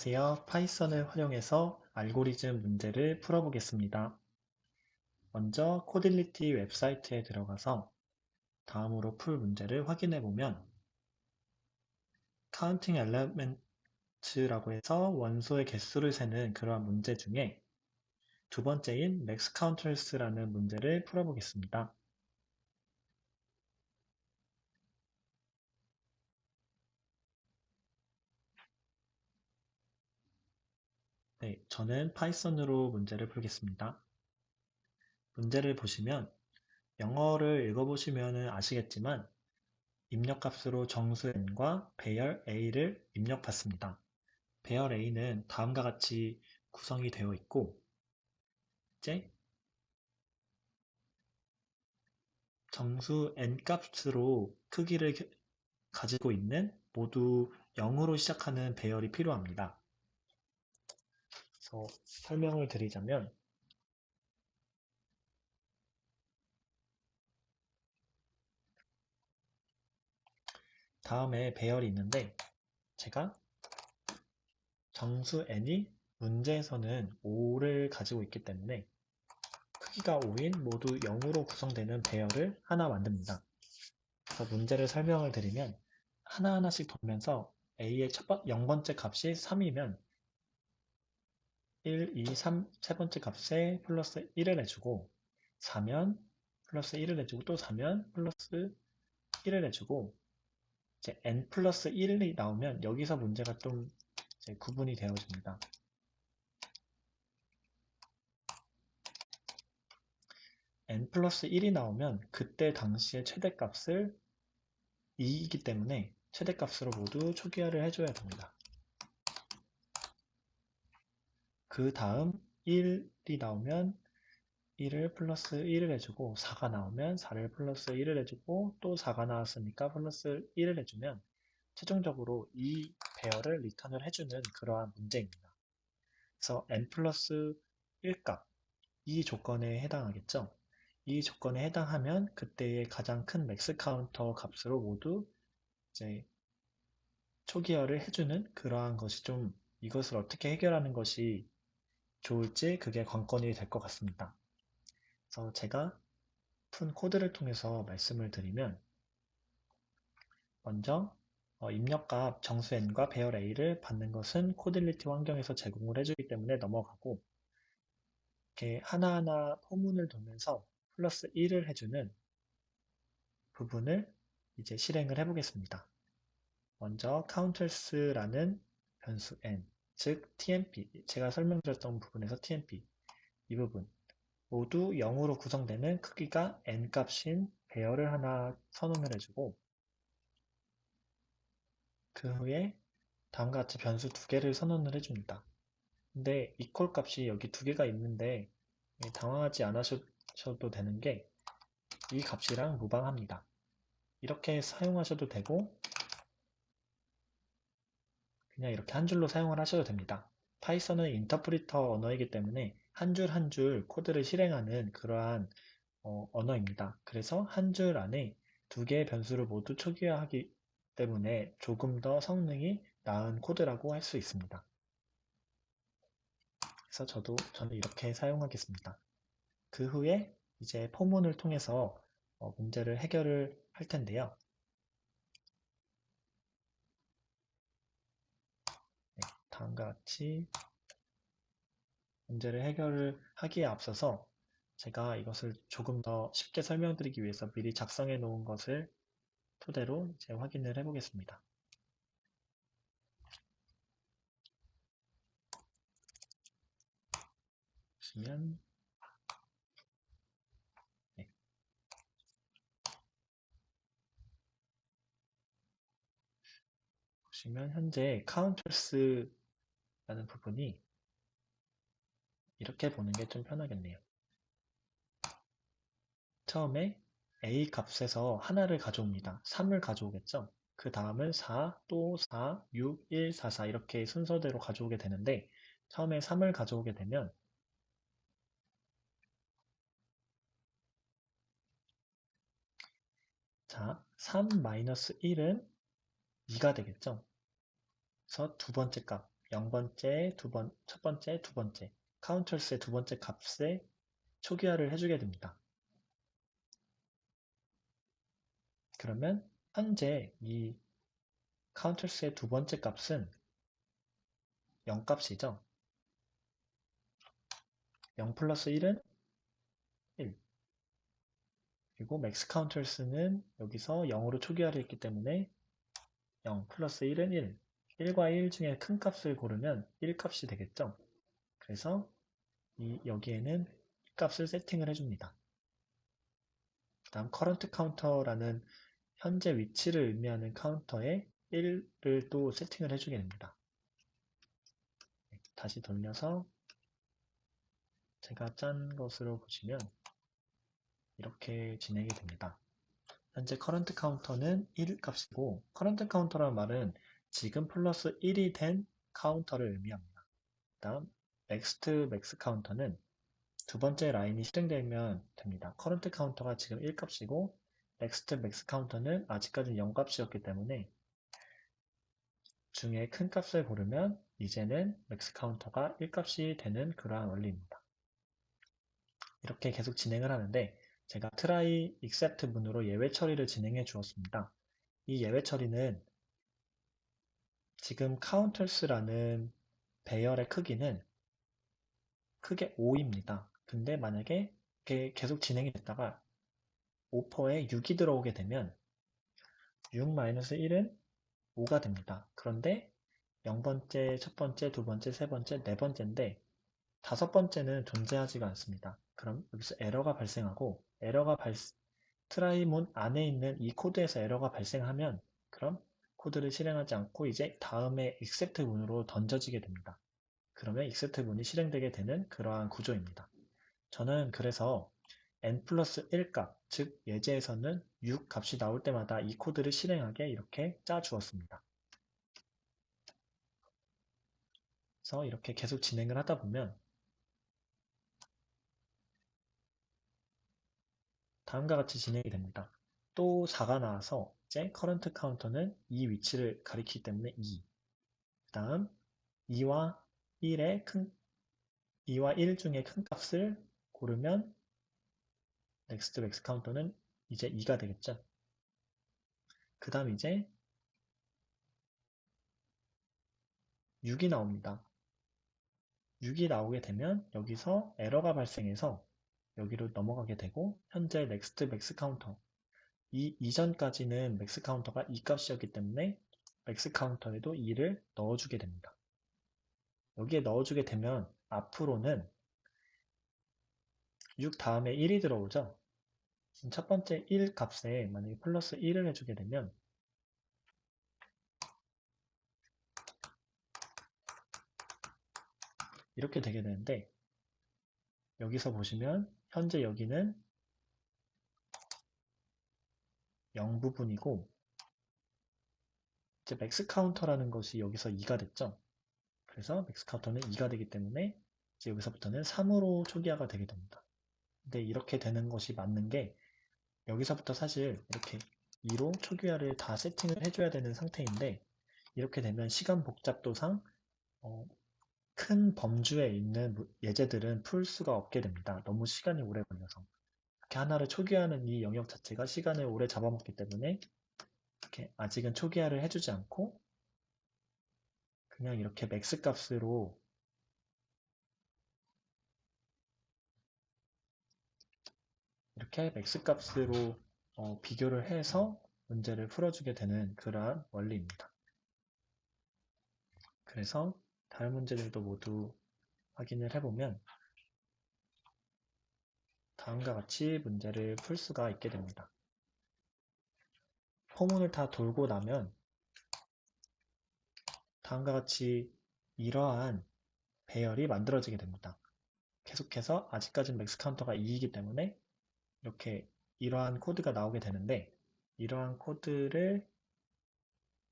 안녕하세요. 파이썬을 활용해서 알고리즘 문제를 풀어보겠습니다. 먼저 코딜리티 웹사이트에 들어가서 다음으로 풀 문제를 확인해 보면 카운팅 엘리멘트라고 해서 원소의 개수를 세는 그러한 문제 중에 두 번째인 맥스 카운터스라는 문제를 풀어보겠습니다. 네, 저는 파이썬으로 문제를 풀겠습니다. 문제를 보시면 영어를 읽어보시면 아시겠지만 입력값으로 정수 n과 배열 a를 입력받습니다. 배열 a는 다음과 같이 구성이 되어 있고 이제 정수 n 값으로 크기를 가지고 있는 모두 0으로 시작하는 배열이 필요합니다. 그래서 설명을 드리자면 다음에 배열이 있는데 제가 정수 n이 문제에서는 5를 가지고 있기 때문에 크기가 5인 모두 0으로 구성되는 배열을 하나 만듭니다. 그래서 문제를 설명을 드리면 하나하나씩 돌면서 a의 0번째 값이 3이면 1, 2, 3 세 번째 값에 플러스 1을 해주고 4면 플러스 1을 해주고 또 4면 플러스 1을 해주고 이제 n 플러스 1이 나오면 여기서 문제가 좀 이제 구분이 되어집니다. n 플러스 1이 나오면 그때 당시의 최대값을 2이기 때문에 최대값으로 모두 초기화를 해줘야 됩니다. 그 다음 1이 나오면 1을 플러스 1을 해주고 4가 나오면 4를 플러스 1을 해주고 또 4가 나왔으니까 플러스 1을 해주면 최종적으로 이 배열을 리턴을 해주는 그러한 문제입니다. 그래서 n 플러스 1값 이 조건에 해당하겠죠. 이 조건에 해당하면 그때의 가장 큰 맥스 카운터 값으로 모두 이제 초기화를 해주는 그러한 것이 좀 이것을 어떻게 해결하는 것이 좋을지 그게 관건이 될 것 같습니다. 그래서 제가 푼 코드를 통해서 말씀을 드리면 먼저 입력값 정수 n과 배열 a를 받는 것은 코딜리티 환경에서 제공을 해주기 때문에 넘어가고 이렇게 하나하나 포문을 돌면서 플러스 1을 해주는 부분을 이제 실행을 해보겠습니다. 먼저 counters라는 변수 n, 즉 tmp, 제가 설명드렸던 부분에서 tmp 이 부분 모두 0으로 구성되는 크기가 n 값인 배열을 하나 선언을 해주고 그 후에 다음과 같이 변수 두 개를 선언을 해줍니다. 근데 equal 값이 여기 두 개가 있는데 당황하지 않으셔도 되는 게 이 값이랑 무방합니다. 이렇게 사용하셔도 되고 그냥 이렇게 한 줄로 사용을 하셔도 됩니다. 파이썬은 인터프리터 언어이기 때문에 한 줄 한 줄 코드를 실행하는 그러한 언어입니다. 그래서 한 줄 안에 두 개의 변수를 모두 초기화하기 때문에 조금 더 성능이 나은 코드라고 할 수 있습니다. 그래서 저는 이렇게 사용하겠습니다. 그 후에 이제 포문을 통해서 문제를 해결을 할 텐데요. 네, 다음과 같이 문제를 해결을 하기에 앞서서 제가 이것을 조금 더 쉽게 설명드리기 위해서 미리 작성해 놓은 것을 토대로 이제 확인을 해 보겠습니다. 보시면 네, 보시면 현재 counters라는 부분이 이렇게 보는 게 좀 편하겠네요. 처음에 A 값에서 하나를 가져옵니다. 3을 가져오겠죠? 그 다음은 4, 또 4, 6, 1, 4, 4 이렇게 순서대로 가져오게 되는데 처음에 3을 가져오게 되면 자, 3-1은 2가 되겠죠? 그래서 두 번째 값 0번째, 첫 번째, 두 번째 카운터스의 두 번째 값에 초기화를 해주게 됩니다. 그러면 현재 이 카운터스의 두 번째 값은 0값이죠. 0 플러스 1은 1. 그리고 맥스 카운터스는 여기서 0으로 초기화를 했기 때문에 0 플러스 1은 1. 1과 1 중에 큰 값을 고르면 1 값이 되겠죠. 그래서 여기에는 값을 세팅을 해줍니다. 다음 current counter라는 현재 위치를 의미하는 카운터에 1을 또 세팅을 해주게 됩니다. 다시 돌려서 제가 짠 것으로 보시면 이렇게 진행이 됩니다. 현재 current counter는 1 값이고 current counter라는 말은 지금 플러스 1이 된 카운터를 의미합니다. 다음 next max counter는 두 번째 라인이 실행되면 됩니다. current counter가 지금 1 값이고 next max counter는 아직까지 0 값이었기 때문에 중에 큰 값을 고르면 이제는 max counter가 1 값이 되는 그러한 원리입니다. 이렇게 계속 진행을 하는데 제가 try except 문으로 예외 처리를 진행해 주었습니다. 이 예외 처리는 지금 counters라는 배열의 크기는 크게 5입니다. 근데 만약에 이렇게 계속 진행이 됐다가 오퍼에 6이 들어오게 되면 6-1은 5가 됩니다. 그런데 0번째, 첫 번째, 두 번째, 세 번째, 네 번째인데 다섯 번째는 존재하지가 않습니다. 그럼 여기서 에러가 발생하고 트라이문 안에 있는 이 코드에서 에러가 발생하면 그럼 코드를 실행하지 않고 이제 다음에 except 문으로 던져지게 됩니다. 그러면 except 문이 실행되게 되는 그러한 구조입니다. 저는 그래서 n 플러스 1 값, 즉 예제에서는 6 값이 나올 때마다 이 코드를 실행하게 이렇게 짜 주었습니다. 그래서 이렇게 계속 진행을 하다 보면 다음과 같이 진행이 됩니다. 또 4가 나와서 이제 current counter는 이 위치를 가리키기 때문에 2. 그 다음 2와 1 중에 큰 값을 고르면 next max counter는 이제 2가 되겠죠. 그 다음 이제 6이 나옵니다. 6이 나오게 되면 여기서 에러가 발생해서 여기로 넘어가게 되고 현재 next max counter 이 이전까지는 max counter가 2 값이었기 때문에 max counter에도 2를 넣어주게 됩니다. 여기에 넣어주게 되면 앞으로는 6 다음에 1이 들어오죠. 첫 번째 1 값에 만약에 플러스 1을 해주게 되면 이렇게 되게 되는데 여기서 보시면 현재 여기는 0 부분이고 이제 맥스 카운터라는 것이 여기서 2가 됐죠. 그래서 맥스 카운터는 2가 되기 때문에 이제 여기서부터는 3으로 초기화가 되게 됩니다. 근데 이렇게 되는 것이 맞는 게 여기서부터 사실 이렇게 2로 초기화를 다 세팅을 해줘야 되는 상태인데 이렇게 되면 시간 복잡도상 큰 범주에 있는 예제들은 풀 수가 없게 됩니다. 너무 시간이 오래 걸려서. 이렇게 하나를 초기화하는 이 영역 자체가 시간을 오래 잡아먹기 때문에 이렇게 아직은 초기화를 해주지 않고 그냥 이렇게 맥스 값으로 비교를 해서 문제를 풀어주게 되는 그러한 원리입니다. 그래서 다른 문제들도 모두 확인을 해보면 다음과 같이 문제를 풀 수가 있게 됩니다. 포문을 다 돌고 나면 다음과 같이 이러한 배열이 만들어지게 됩니다. 계속해서 아직까지는 맥스 카운터가 2이기 때문에 이렇게 이러한 코드가 나오게 되는데 이러한 코드를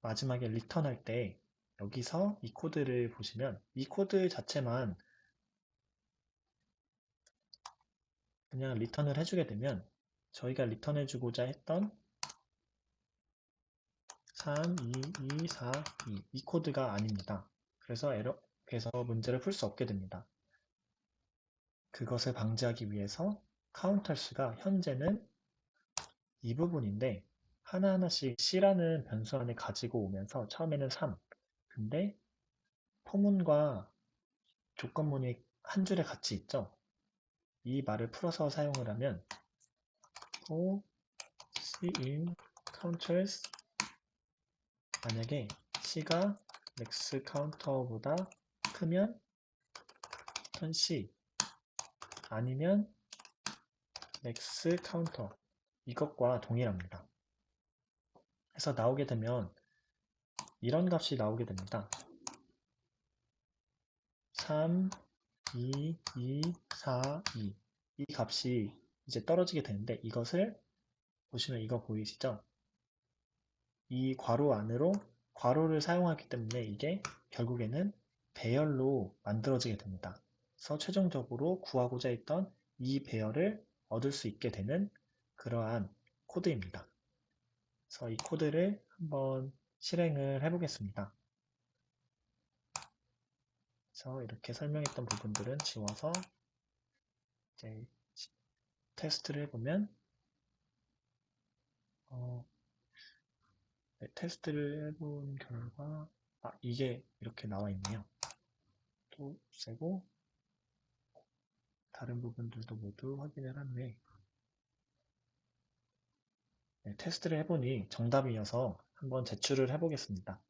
마지막에 리턴할 때 여기서 이 코드를 보시면 이 코드 자체만 그냥 리턴을 해주게 되면 저희가 리턴해주고자 했던 3, 2, 2, 4, 2 이 코드가 아닙니다. 그래서 문제를 풀 수 없게 됩니다. 그것을 방지하기 위해서 카운터스가 현재는 이 부분인데 하나하나씩 C라는 변수 안에 가지고 오면서 처음에는 3, 근데 포문과 조건문이 한 줄에 같이 있죠. 이 말을 풀어서 사용을 하면 for C in counters 만약에 C가 max counter보다 크면 턴 C 아니면 max counter 이것과 동일합니다. 해서 나오게 되면 이런 값이 나오게 됩니다. 3, 2, 2, 4, 2. 이 값이 이제 떨어지게 되는데 이것을 보시면 이거 보이시죠? 이 괄호 안으로 괄호를 사용하기 때문에 이게 결국에는 배열로 만들어지게 됩니다. 그래서 최종적으로 구하고자 했던 이 배열을 얻을 수 있게 되는 그러한 코드입니다. 그래서 이 코드를 한번 실행을 해보겠습니다. 그래서 이렇게 설명했던 부분들은 지워서 이제 테스트를 해보면 네, 테스트를 해본 결과 이게 이렇게 나와 있네요. 또 세고 다른 부분들도 모두 확인을 한 후에 네, 테스트를 해보니 정답이어서 한번 제출을 해보겠습니다.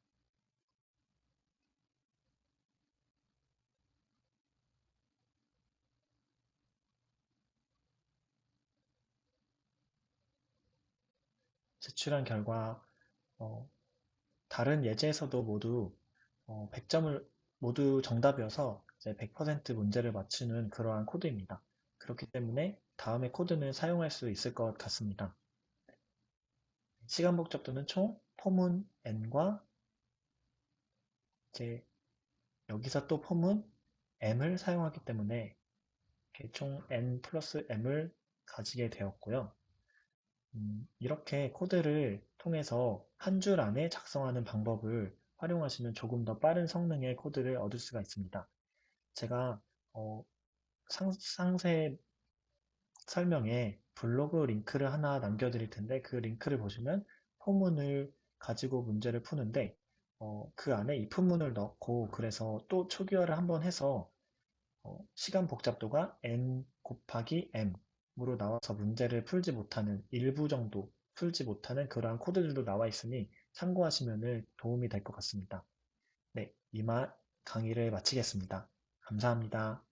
제출한 결과 다른 예제에서도 모두 100점을 모두 정답이어서 이제 100% 문제를 맞추는 그러한 코드입니다. 그렇기 때문에 다음의 코드는 사용할 수 있을 것 같습니다. 시간 복잡도는 총 포문 n과 이제 여기서 또 포문 m을 사용하기 때문에 이렇게 총 n 플러스 m을 가지게 되었고요. 이렇게 코드를 통해서 한 줄 안에 작성하는 방법을 활용하시면 조금 더 빠른 성능의 코드를 얻을 수가 있습니다. 제가 상세 설명에 블로그 링크를 하나 남겨드릴 텐데 그 링크를 보시면 포문을 가지고 문제를 푸는데 그 안에 if문을 넣고 그래서 또 초기화를 한번 해서 시간 복잡도가 n 곱하기 m으로 나와서 문제를 풀지 못하는 일부 정도 풀지 못하는 그러한 코드들도 나와 있으니 참고하시면 도움이 될 것 같습니다. 네, 이만 강의를 마치겠습니다. 감사합니다.